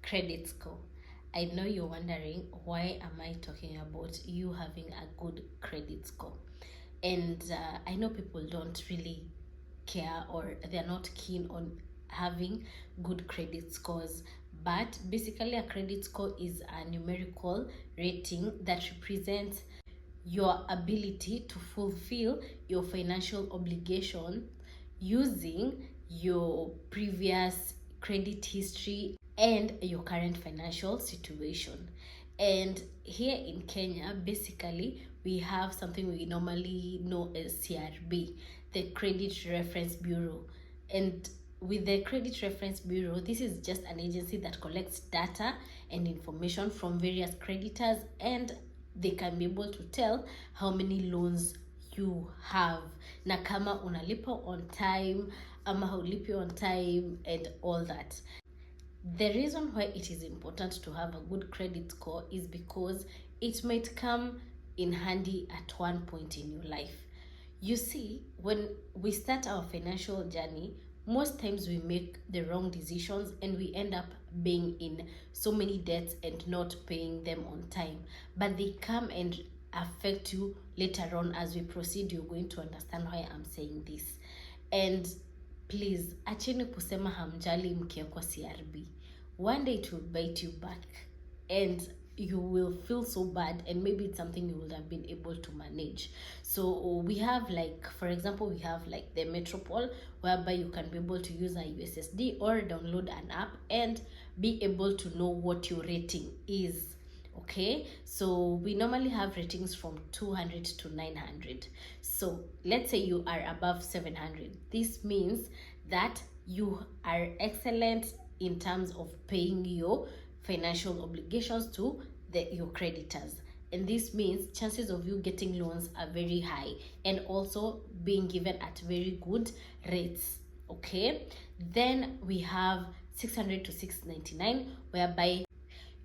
Credit score. I know you're wondering, why am I talking about you having a good credit score? And I know people don't really care, or they're not keen on having good credit scores. But basically, a credit score is a numerical rating that represents your ability to fulfill your financial obligation using your previous credit history and your current financial situation. And here in Kenya, basically, we have something we normally know as CRB, the Credit Reference Bureau. And with the Credit Reference Bureau, this is just an agency that collects data and information from various creditors, and they can be able to tell how many loans you have, na kama unalipa on time ama haulipi on time, and all that. The reason why it is important to have a good credit score is because it might come in handy at one point in your life. You see, when we start our financial journey, most times we make the wrong decisions and we end up being in so many debts and not paying them on time. But they come and affect you later on. As we proceed, you're going to understand why I'm saying this. And please, acheni kusema hamjali mkiwa kwa CRB. One day it will bite you back and you will feel so bad, and maybe it's something you would have been able to manage. So we have, like, for example, we have like the Metropole, whereby you can be able to use a USSD or download an app and be able to know what your rating is. Okay, so we normally have ratings from 200 to 900. So let's say you are above 700. This means that you are excellent in terms of paying your financial obligations to your creditors. And this means chances of you getting loans are very high, and also being given at very good rates. Okay, then we have 600 to 699, whereby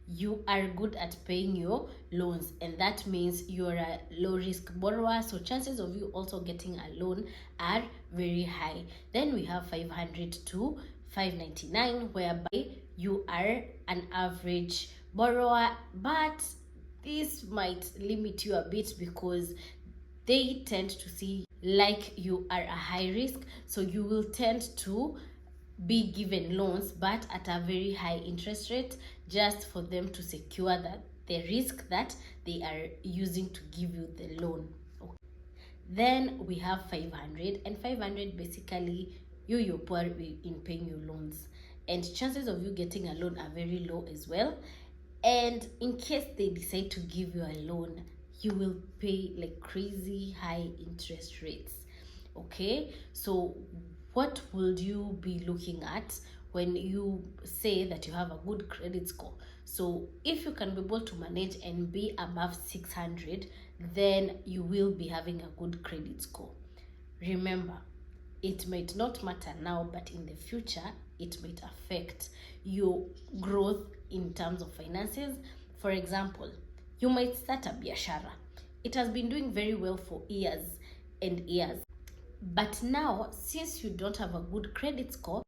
you are good at paying your loans, and that means you're a low risk borrower, so chances of you also getting a loan are very high. Then we have 500 to 599, whereby you are an average borrower, but this might limit you a bit because they tend to see like you are a high risk, so you will tend to be given loans but at a very high interest rate, just for them to secure that the risk that they are using to give you the loan. Okay. Then we have 500, and 500 basically you're poor in paying your loans, and chances of you getting a loan are very low as well. And in case they decide to give you a loan, you will pay like crazy high interest rates. Okay, so what would you be looking at when you say that you have a good credit score? So if you can be able to manage and be above 600, then you will be having a good credit score. Remember, it might not matter now, but in the future it might affect your growth in terms of finances. For example, you might start a biashara. It has been doing very well for years and years, but now, since you don't have a good credit score,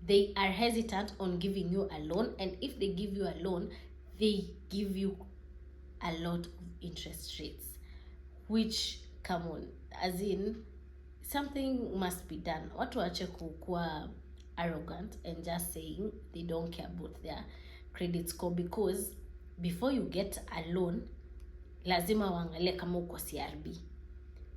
they are hesitant on giving you a loan. And if they give you a loan, they give you a lot of interest rates, which, come on, as in, something must be done. Watu wache kuwa arrogant and just saying they don't care about their credit score, because before you get a loan, lazima waangalie kama uko CRB.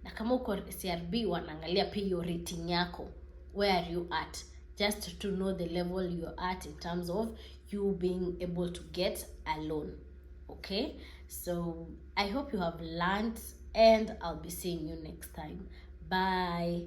Na kama uko CRB, wanaangalia pia your rating yako. Where are you at? Just to know the level you're at in terms of you being able to get a loan. Okay? So I hope you have learned, and I'll be seeing you next time. Bye.